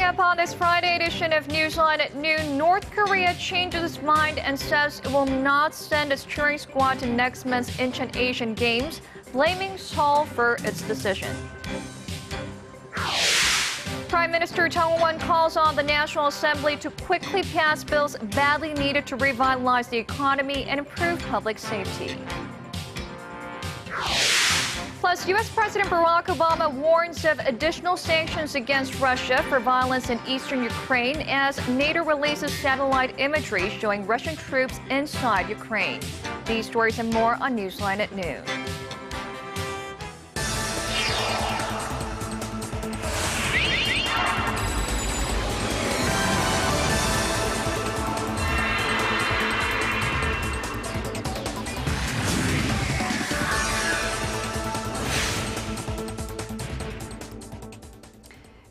up on this Friday edition of Newsline at Noon, North Korea changes its mind and says it will not send its cheering squad to next month's Incheon Asian Games, blaming Seoul for its decision. Prime Minister Chung Hong-won calls on the National Assembly to quickly pass bills badly needed to revitalize the economy and improve public safety. Plus, U.S. President Barack Obama warns of additional sanctions against Russia for violence in eastern Ukraine as NATO releases satellite imagery showing Russian troops inside Ukraine. These stories and more on Newsline at Noon.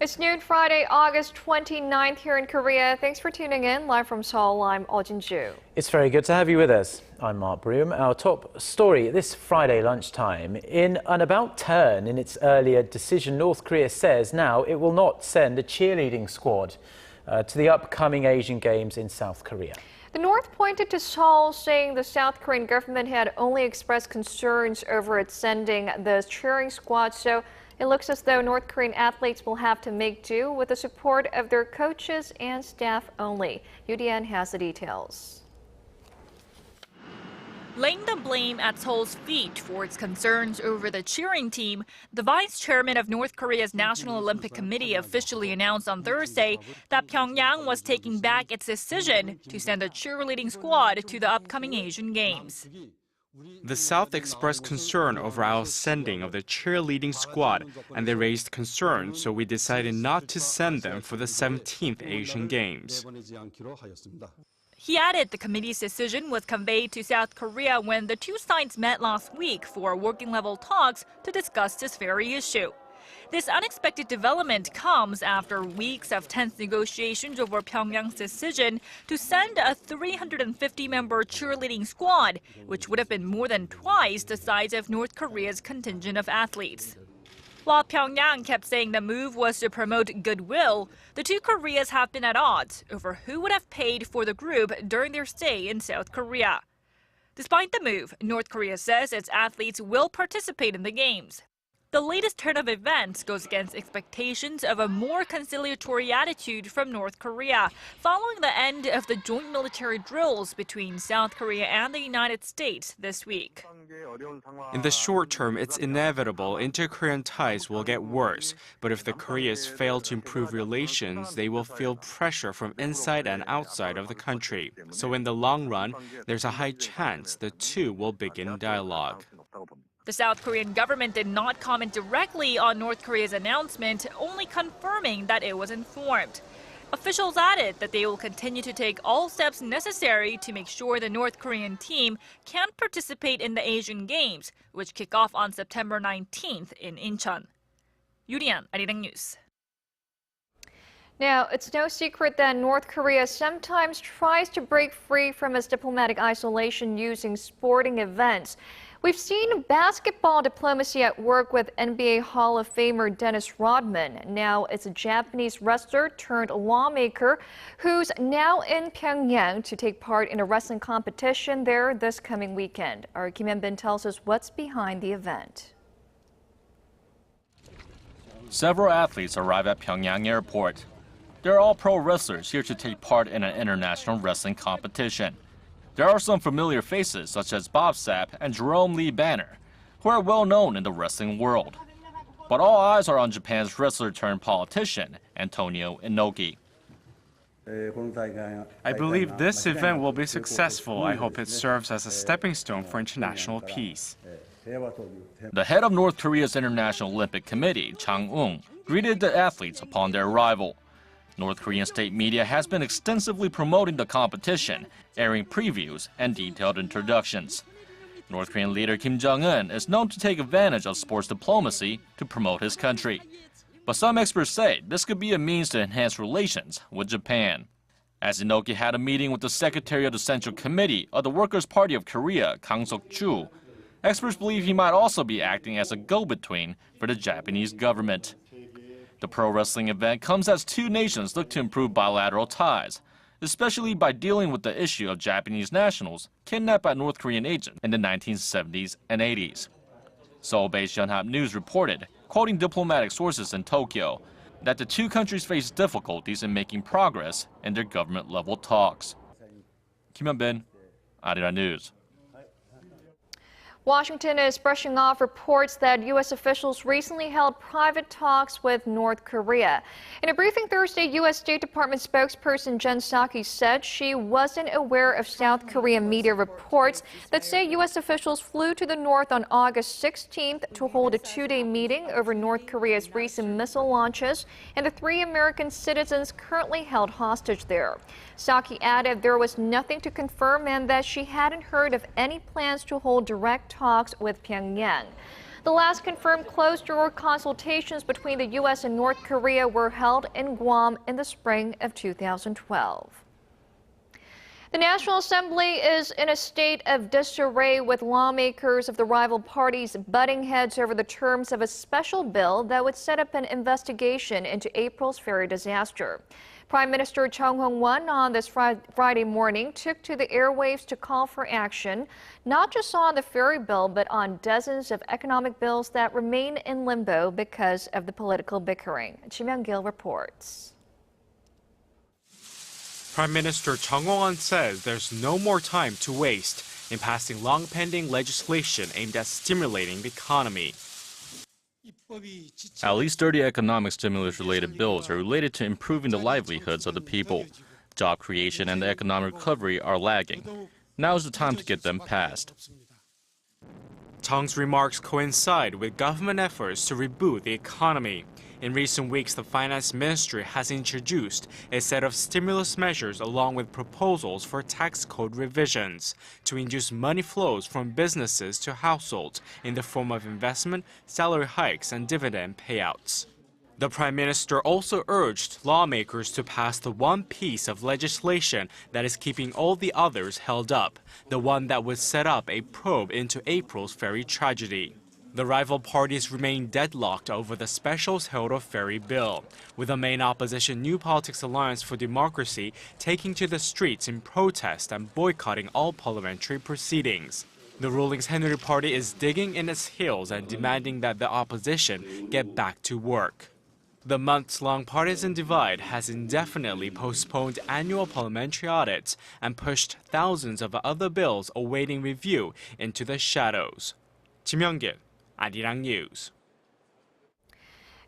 It's noon Friday, August 29th here in Korea. Thanks for tuning in. Live from Seoul, I'm Eoh Jin-joo. It's very good to have you with us. I'm Mark Broome. Our top story this Friday lunchtime. In an about turn in its earlier decision, North Korea says now it will not send a cheerleading squad to the upcoming Asian Games in South Korea. The North pointed to Seoul, saying the South Korean government had only expressed concerns over it sending the cheering squad. So it looks as though North Korean athletes will have to make do with the support of their coaches and staff only. Yoo has the details. Laying the blame at Seoul's feet for its concerns over the cheering team, the vice chairman of North Korea's National Olympic Committee officially announced on Thursday that Pyongyang was taking back its decision to send a cheerleading squad to the upcoming Asian Games. The South expressed concern over our sending of the cheerleading squad, and they raised concerns, so we decided not to send them for the 17th Asian Games. He added the committee's decision was conveyed to South Korea when the two sides met last week for working-level talks to discuss this very issue. This unexpected development comes after weeks of tense negotiations over Pyongyang's decision to send a 350-member cheerleading squad, which would have been more than twice the size of North Korea's contingent of athletes. While Pyongyang kept saying the move was to promote goodwill, the two Koreas have been at odds over who would have paid for the group during their stay in South Korea. Despite the move, North Korea says its athletes will participate in the Games. The latest turn of events goes against expectations of a more conciliatory attitude from North Korea following the end of the joint military drills between South Korea and the United States this week. In the short term, it's inevitable inter-Korean ties will get worse, but if the Koreas fail to improve relations, they will feel pressure from inside and outside of the country. So in the long run, there's a high chance the two will begin dialogue. The South Korean government did not comment directly on North Korea's announcement, only confirming that it was informed. Officials added that they will continue to take all steps necessary to make sure the North Korean team can participate in the Asian Games, which kick off on September 19th in Incheon. Yoo-rian, Arirang News. Now, it's no secret that North Korea sometimes tries to break free from its diplomatic isolation using sporting events. We've seen basketball diplomacy at work with NBA Hall of Famer Dennis Rodman. Now it's a Japanese wrestler turned lawmaker who's now in Pyongyang to take part in a wrestling competition there this coming weekend. Our Kim Hyun-bin tells us what's behind the event. Several athletes arrive at Pyongyang Airport. They're all pro wrestlers here to take part in an international wrestling competition. There are some familiar faces such as Bob Sapp and Jerome Lee Banner, who are well known in the wrestling world. But all eyes are on Japan's wrestler turned politician, Antonio Inoki. I believe this event will be successful. I hope it serves as a stepping stone for international peace. The head of North Korea's International Olympic Committee, Chang Eun, greeted the athletes upon their arrival. North Korean state media has been extensively promoting the competition, airing previews and detailed introductions. North Korean leader Kim Jong-un is known to take advantage of sports diplomacy to promote his country. But some experts say this could be a means to enhance relations with Japan. As Inoki had a meeting with the secretary of the Central Committee of the Workers' Party of Korea, Kang Sok-ju, experts believe he might also be acting as a go-between for the Japanese government. The pro wrestling event comes as two nations look to improve bilateral ties, especially by dealing with the issue of Japanese nationals kidnapped by North Korean agents in the 1970s and 80s. Seoul-based Yonhap News reported, quoting diplomatic sources in Tokyo, that the two countries face difficulties in making progress in their government-level talks. Kim Hyun-bin, Arirang News. Washington is brushing off reports that U.S. officials recently held private talks with North Korea. In a briefing Thursday, U.S. State Department spokesperson Jen Psaki said she wasn't aware of South Korean media reports that say U.S. officials flew to the north on August 16th to hold a two-day meeting over North Korea's recent missile launches and the 3 American citizens currently held hostage there. Psaki added there was nothing to confirm and that she hadn't heard of any plans to hold direct talks with Pyongyang. The last confirmed closed-door consultations between the U.S. and North Korea were held in Guam in the spring of 2012. The National Assembly is in a state of disarray with lawmakers of the rival parties butting heads over the terms of a special bill that would set up an investigation into April's ferry disaster. Prime Minister Chung Hong-won on this Friday morning took to the airwaves to call for action, not just on the ferry bill, but on dozens of economic bills that remain in limbo because of the political bickering. Kim Hyun-gil reports. Prime Minister Chung Hong-won says there's no more time to waste in passing long-pending legislation aimed at stimulating the economy. At least 30 economic stimulus-related bills are related to improving the livelihoods of the people. Job creation and the economic recovery are lagging. Now is the time to get them passed. Chung's remarks coincide with government efforts to reboot the economy. In recent weeks, the Finance Ministry has introduced a set of stimulus measures along with proposals for tax code revisions to induce money flows from businesses to households in the form of investment, salary hikes, and dividend payouts. The Prime Minister also urged lawmakers to pass the one piece of legislation that is keeping all the others held up, the one that would set up a probe into April's ferry tragedy. The rival parties remain deadlocked over the special Seoul ferry bill, with the main opposition New Politics Alliance for Democracy taking to the streets in protest and boycotting all parliamentary proceedings. The ruling Saenuri Party is digging in its heels and demanding that the opposition get back to work. The months-long partisan divide has indefinitely postponed annual parliamentary audits and pushed thousands of other bills awaiting review into the shadows. Kim Hyun-gil, Arirang News.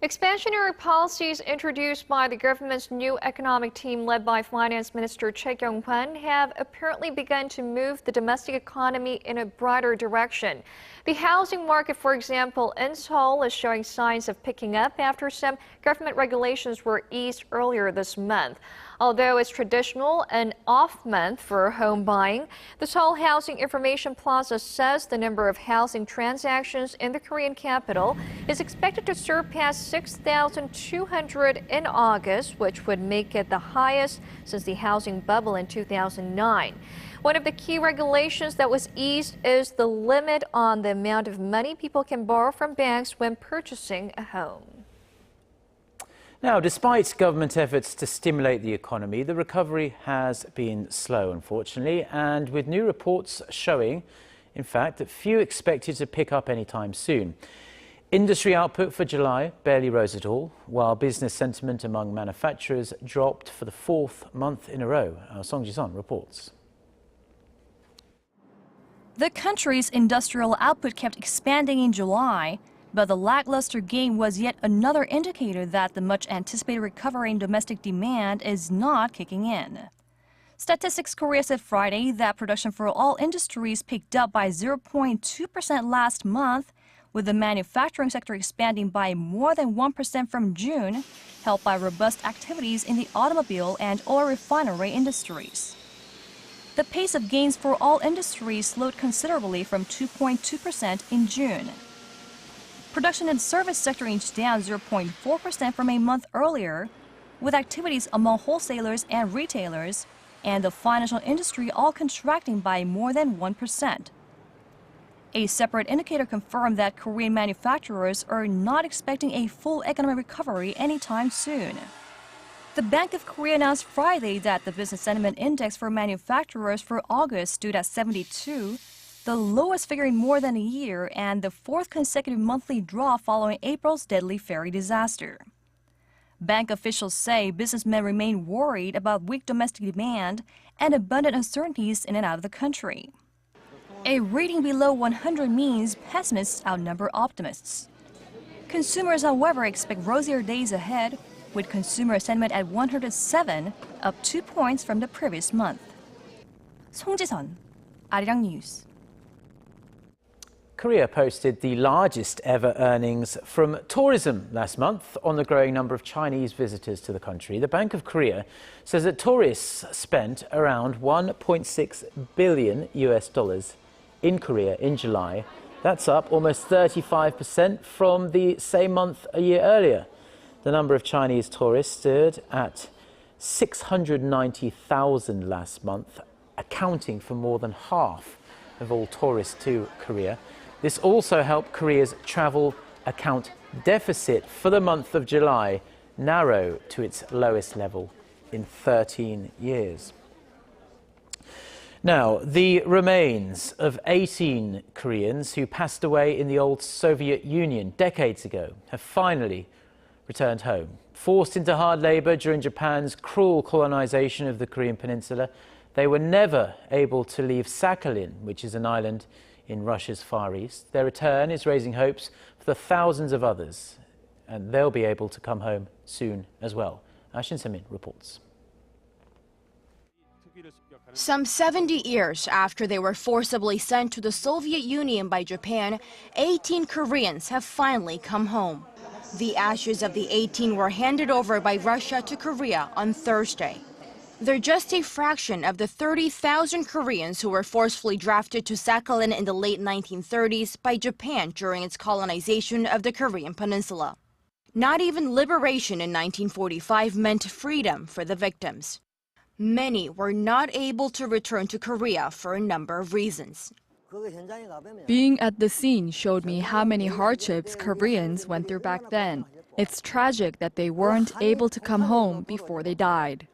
Expansionary policies introduced by the government's new economic team led by Finance Minister Choi Kyung-hwan have apparently begun to move the domestic economy in a brighter direction. The housing market, for example, in Seoul is showing signs of picking up after some government regulations were eased earlier this month. Although it's traditional an off month for home buying, the Seoul Housing Information Plaza says the number of housing transactions in the Korean capital is expected to surpass 6,200 in August, which would make it the highest since the housing bubble in 2009. One of the key regulations that was eased is the limit on the amount of money people can borrow from banks when purchasing a home. Now, despite government efforts to stimulate the economy, the recovery has been slow, unfortunately, and with new reports showing, in fact, that few expected to pick up anytime soon. Industry output for July barely rose at all, while business sentiment among manufacturers dropped for the 4th month in a row. Our Song Ji-sun reports. The country's industrial output kept expanding in July, but the lackluster gain was yet another indicator that the much-anticipated recovery in domestic demand is not kicking in. Statistics Korea said Friday that production for all industries picked up by 0.2% last month, with the manufacturing sector expanding by more than 1% from June, helped by robust activities in the automobile and oil refinery industries. The pace of gains for all industries slowed considerably from 2.2% in June. Production in the service sector inched down 0.4% from a month earlier, with activities among wholesalers and retailers and the financial industry all contracting by more than 1%. A separate indicator confirmed that Korean manufacturers are not expecting a full economic recovery anytime soon. The Bank of Korea announced Friday that the business sentiment index for manufacturers for August stood at 72, the lowest figure in more than a year and the fourth consecutive monthly drop following April's deadly ferry disaster. Bank officials say businessmen remain worried about weak domestic demand and abundant uncertainties in and out of the country. A rating below 100 means pessimists outnumber optimists. Consumers, however, expect rosier days ahead, with consumer sentiment at 107, up 2 points from the previous month. 송지선, Arirang News. Korea posted the largest ever earnings from tourism last month on the growing number of Chinese visitors to the country. The Bank of Korea says that tourists spent around $1.6 billion in Korea in July. That's up almost 35% from the same month a year earlier. The number of Chinese tourists stood at 690,000 last month, accounting for more than half of all tourists to Korea. This also helped Korea's travel account deficit for the month of July narrow to its lowest level in 13 years. Now, the remains of 18 Koreans who passed away in the old Soviet Union decades ago have finally returned home. Forced into hard labor during Japan's cruel colonization of the Korean peninsula, they were never able to leave Sakhalin, which is an island in Russia's Far East. Their return is raising hopes for the thousands of others, and they'll be able to come home soon as well. Shin Se-min reports. Some 70 years after they were forcibly sent to the Soviet Union by Japan, 18 Koreans have finally come home. The ashes of the 18 were handed over by Russia to Korea on Thursday. They're just a fraction of the 30,000 Koreans who were forcefully drafted to Sakhalin in the late 1930s by Japan during its colonization of the Korean peninsula. Not even liberation in 1945 meant freedom for the victims. Many were not able to return to Korea for a number of reasons. Being at the scene showed me how many hardships Koreans went through back then. It's tragic that they weren't able to come home before they died.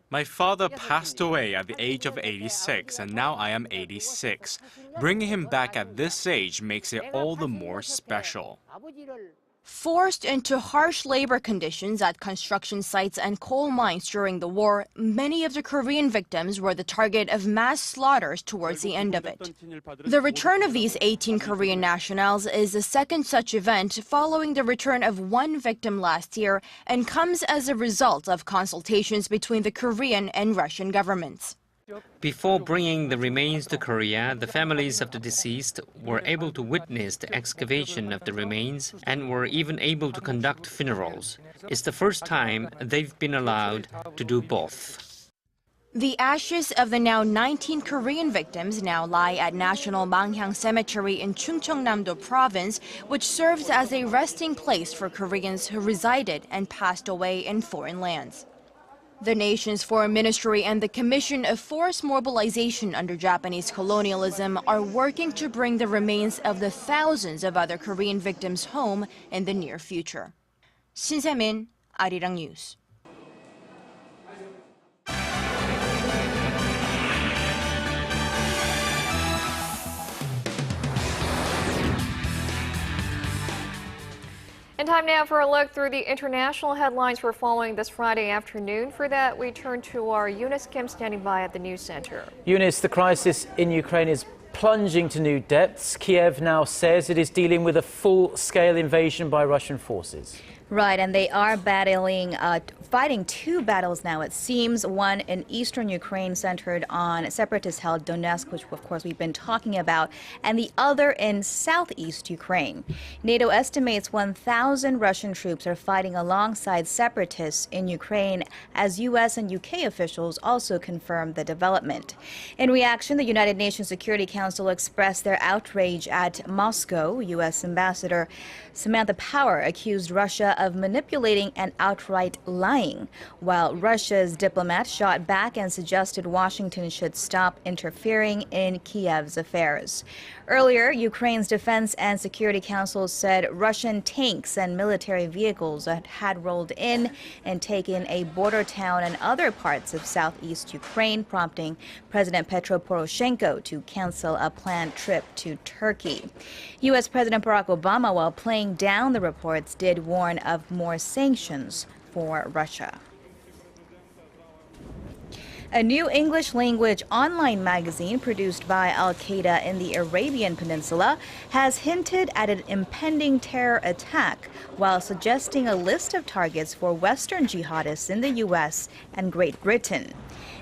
My father passed away at the age of 86, and now I am 86. Bringing him back at this age makes it all the more special. Forced into harsh labor conditions at construction sites and coal mines during the war, many of the Korean victims were the target of mass slaughters towards the end of it. The return of these 18 Korean nationals is the second such event following the return of one victim last year and comes as a result of consultations between the Korean and Russian governments. Before bringing the remains to Korea, the families of the deceased were able to witness the excavation of the remains and were even able to conduct funerals. It's the first time they've been allowed to do both. The ashes of the now 19 Korean victims now lie at National Manghang Cemetery in Chungcheongnam-do Province, which serves as a resting place for Koreans who resided and passed away in foreign lands. The nation's foreign ministry and the Commission of Forced Mobilization under Japanese colonialism are working to bring the remains of the thousands of other Korean victims home in the near future. Shin Se-min, Arirang News. And time now for a look through the international headlines we're following this Friday afternoon. For that, we turn to our Eunice Kim standing by at the news center. Eunice, the crisis in Ukraine is plunging to new depths. Kiev now says it is dealing with a full-scale invasion by Russian forces. Right, and they are fighting two battles now, it seems. One in eastern Ukraine centered on separatist-held Donetsk, which of course we've been talking about, and the other in southeast Ukraine. NATO estimates 1,000 Russian troops are fighting alongside separatists in Ukraine, as U.S. and UK officials also confirmed the development. In reaction, the United Nations Security Council expressed their outrage at Moscow. U.S. Ambassador Samantha Power accused Russia of manipulating and outright lying, while Russia's diplomat shot back and suggested Washington should stop interfering in Kiev's affairs. Earlier, Ukraine's Defense and Security Council said Russian tanks and military vehicles had rolled in and taken a border town and other parts of southeast Ukraine, prompting President Petro Poroshenko to cancel a planned trip to Turkey. U.S. President Barack Obama, while playing down the reports, did warn of more sanctions for Russia. A new English-language online magazine produced by al-Qaeda in the Arabian Peninsula has hinted at an impending terror attack while suggesting a list of targets for Western jihadists in the U.S. and Great Britain.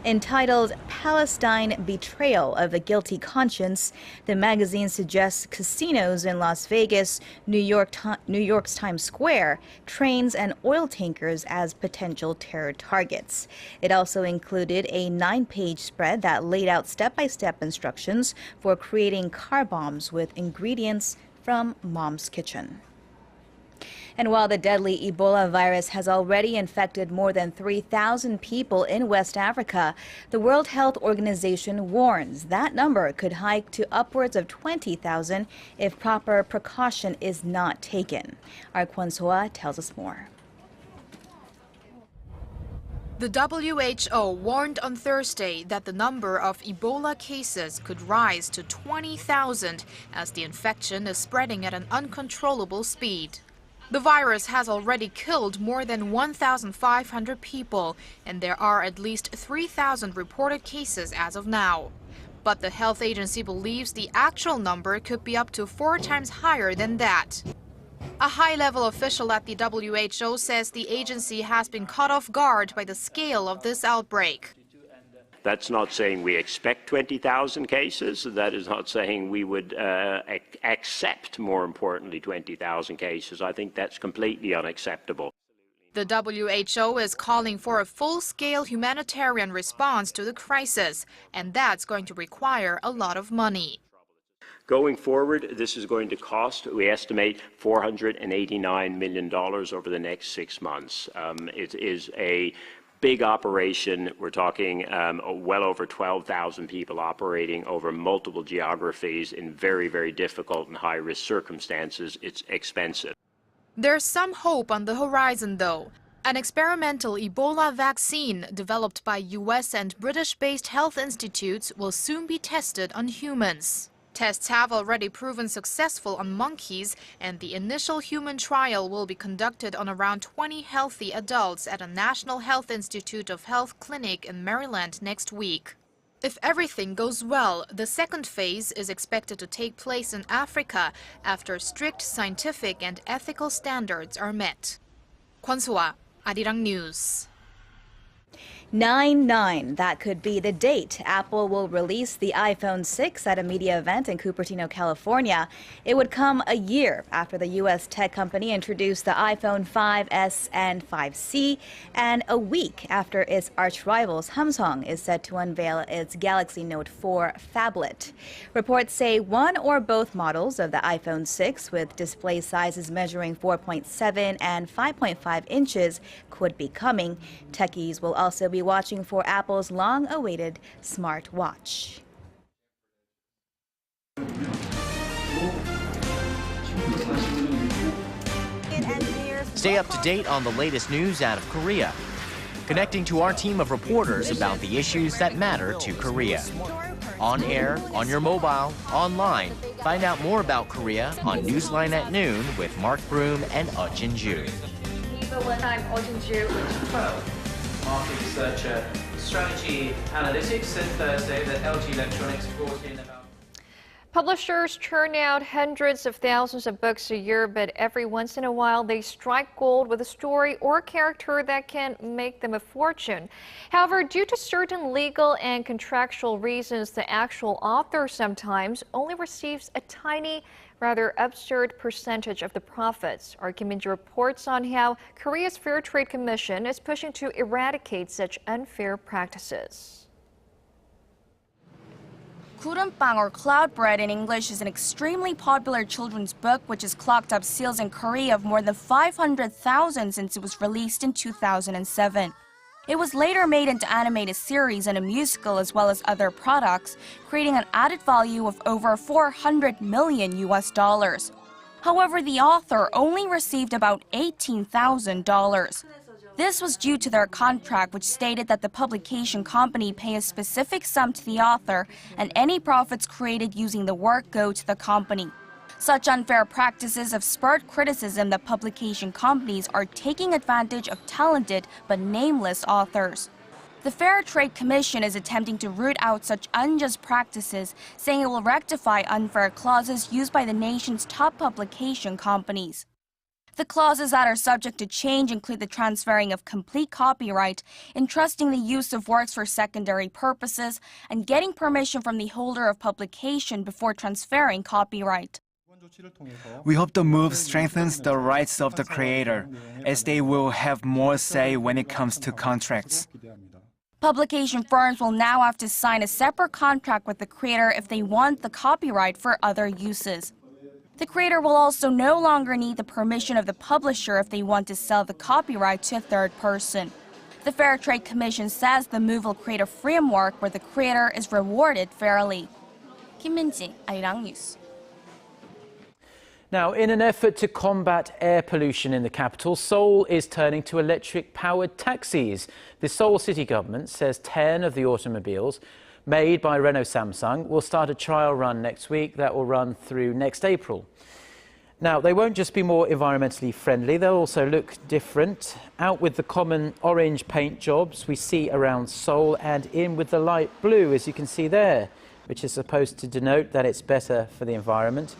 Entitled Palestine Betrayal of the Guilty Conscience, the magazine suggests casinos in Las Vegas, New York's Times Square, trains and oil tankers as potential terror targets. It also included a 9-page spread that laid out step-by-step instructions for creating car bombs with ingredients from Mom's Kitchen. And while the deadly Ebola virus has already infected more than 3,000 people in West Africa, the World Health Organization warns that number could hike to upwards of 20,000 if proper precaution is not taken. Our Kwon Soa tells us more. The WHO warned on Thursday that the number of Ebola cases could rise to 20,000 as the infection is spreading at an uncontrollable speed. The virus has already killed more than 1,500 people, and there are at least 3,000 reported cases as of now. But the health agency believes the actual number could be up to 4 times higher than that. A high-level official at the WHO says the agency has been caught off guard by the scale of this outbreak. That's not saying we expect 20,000 cases. That is not saying we would accept, more importantly, 20,000 cases. I think that's completely unacceptable. The WHO is calling for a full-scale humanitarian response to the crisis, and that's going to require a lot of money. Going forward, this is going to cost, we estimate, $489 million over the next 6 months. It is a big operation. We're talking well over 12,000 people operating over multiple geographies in very, very difficult and high-risk circumstances. It's expensive. There's some hope on the horizon, though. An experimental Ebola vaccine developed by U.S. and British-based health institutes will soon be tested on humans. Tests have already proven successful on monkeys, and the initial human trial will be conducted on around 20 healthy adults at a National Health Institute of Health clinic in Maryland next week. If everything goes well, the second phase is expected to take place in Africa after strict scientific and ethical standards are met. Kwon Soa, Arirang News. 9/9, that could be the date Apple will release the iPhone 6 at a media event in Cupertino, California. It would come a year after the U.S. tech company introduced the iPhone 5S and 5C, and a week after its arch-rival Samsung is set to unveil its Galaxy Note 4 phablet. Reports say one or both models of the iPhone 6, with display sizes measuring 4.7 and 5.5 inches, could be coming. Techies will also be watching for Apple's long-awaited smartwatch. Stay up to date on the latest news out of Korea. Connecting to our team of reporters about the issues that matter to Korea. On air, on your mobile, online. Find out more about Korea on Newsline at Noon with Mark Broome and Eoh Jin-joo. I'm Eoh Jin-joo with Pro. Market researcher, strategy analytics, said Thursday that LG Electronics brought in about... Publishers churn out hundreds of thousands of books a year, but every once in a while they strike gold with a story or character that can make them a fortune. However, due to certain legal and contractual reasons, the actual author sometimes only receives a tiny, rather absurd percentage of the profits. Our Kim Min-ji reports on how Korea's Fair Trade Commission is pushing to eradicate such unfair practices. Gurumbang, or Cloud Bread in English, is an extremely popular children's book which has clocked up sales in Korea of more than 500,000 since it was released in 2007. It was later made into animated series and a musical as well as other products, creating an added value of over $400 million. However, the author only received about $18,000. This was due to their contract, which stated that the publication company pay a specific sum to the author and any profits created using the work go to the company. Such unfair practices have spurred criticism that publication companies are taking advantage of talented but nameless authors. The Fair Trade Commission is attempting to root out such unjust practices, saying it will rectify unfair clauses used by the nation's top publication companies. The clauses that are subject to change include the transferring of complete copyright, entrusting the use of works for secondary purposes, and getting permission from the holder of publication before transferring copyright. We hope the move strengthens the rights of the creator, as they will have more say when it comes to contracts. Publication firms will now have to sign a separate contract with the creator if they want the copyright for other uses. The creator will also no longer need the permission of the publisher if they want to sell the copyright to a third person. The Fair Trade Commission says the move will create a framework where the creator is rewarded fairly. Kim Min-ji, Arirang News. Now, in an effort to combat air pollution in the capital, Seoul is turning to electric-powered taxis. The Seoul city government says 10 of the automobiles made by Renault Samsung will start a trial run next week that will run through next April. Now, they won't just be more environmentally friendly, they'll also look different. Out with the common orange paint jobs we see around Seoul and in with the light blue, as you can see there, which is supposed to denote that it's better for the environment.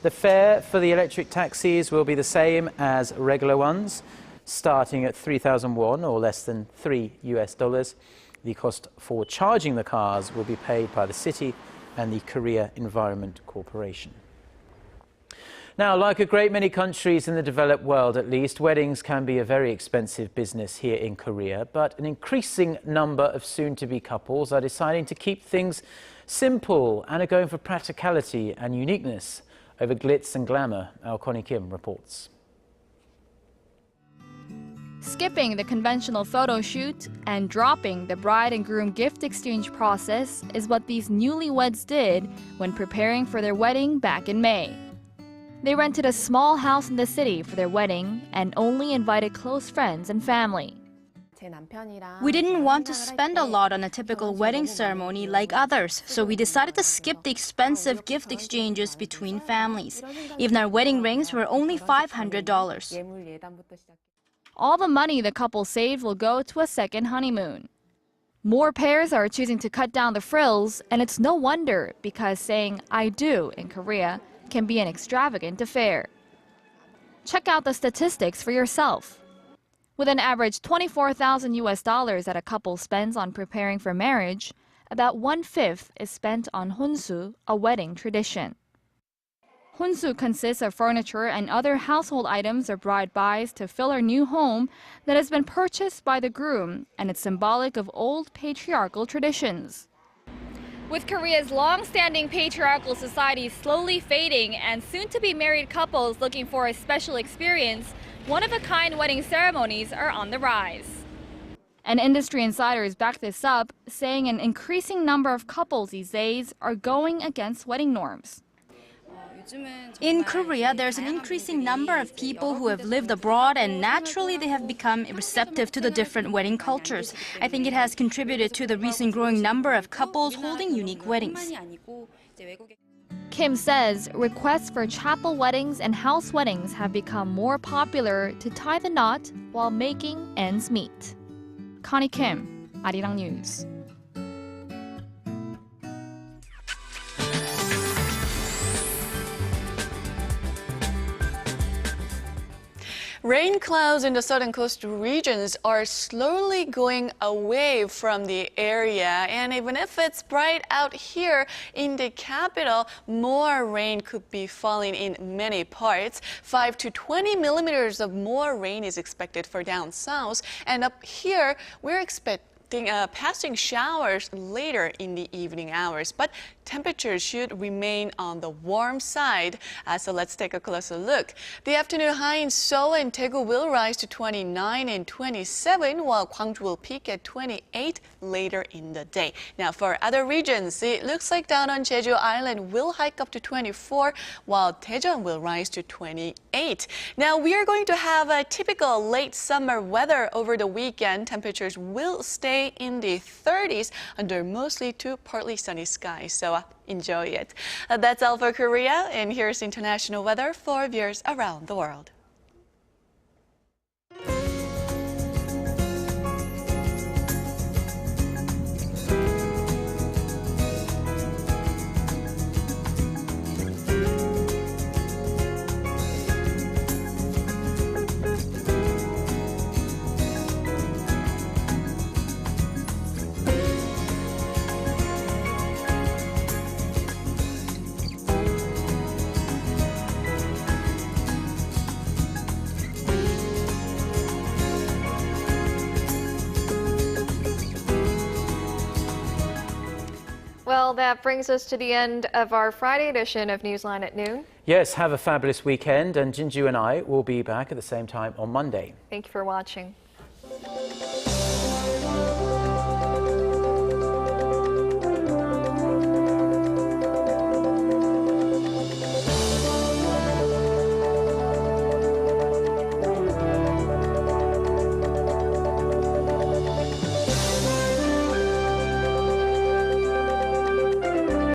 The fare for the electric taxis will be the same as regular ones, starting at 3,000 won, or less than $3. The cost for charging the cars will be paid by the city and the Korea Environment Corporation. Now, like a great many countries in the developed world at least, weddings can be a very expensive business here in Korea, but an increasing number of soon-to-be couples are deciding to keep things simple and are going for practicality and uniqueness over glitz and glamour. Our Connie Kim reports. Skipping the conventional photo shoot and dropping the bride and groom gift exchange process is what these newlyweds did when preparing for their wedding back in May. They rented a small house in the city for their wedding and only invited close friends and family. We didn't want to spend a lot on a typical wedding ceremony like others, so we decided to skip the expensive gift exchanges between families. Even our wedding rings were only $500. All the money the couple saved will go to a second honeymoon. More pairs are choosing to cut down the frills, and it's no wonder because saying "I do" in Korea can be an extravagant affair. Check out the statistics for yourself. With an average $24,000 that a couple spends on preparing for marriage, about 1/5 is spent on hunsu, a wedding tradition. Hunsu consists of furniture and other household items a bride buys to fill her new home that has been purchased by the groom, and it's symbolic of old patriarchal traditions. With Korea's long-standing patriarchal society slowly fading and soon-to-be married couples looking for a special experience, one-of-a-kind wedding ceremonies are on the rise. And industry insiders back this up, saying an increasing number of couples these days are going against wedding norms. In Korea, there's an increasing number of people who have lived abroad, and naturally they have become receptive to the different wedding cultures. I think it has contributed to the recent growing number of couples holding unique weddings. Kim says requests for chapel weddings and house weddings have become more popular to tie the knot while making ends meet. Connie Kim, Arirang News. Rain clouds in the southern coastal regions are slowly going away from the area, and even if it's bright out here in the capital, more rain could be falling in many parts. 5 to 20 millimeters of more rain is expected for down south, and up here we're expecting expecting passing showers later in the evening hours, but temperatures should remain on the warm side. So let's take a closer look. The afternoon high in Seoul and Daegu will rise to 29 and 27, while Gwangju will peak at 28 later in the day. Now for other regions, it looks like down on Jeju Island will hike up to 24, while Daejeon will rise to 28. Now we are going to have a typical late summer weather over the weekend. Temperatures will stay in the 30s under mostly to partly sunny skies. So enjoy it. That's all for Korea, and here's international weather for viewers around the world. Well, that brings us to the end of our Friday edition of Newsline at Noon. Yes, have a fabulous weekend, and Jin-joo and I will be back at the same time on Monday. Thank you for watching.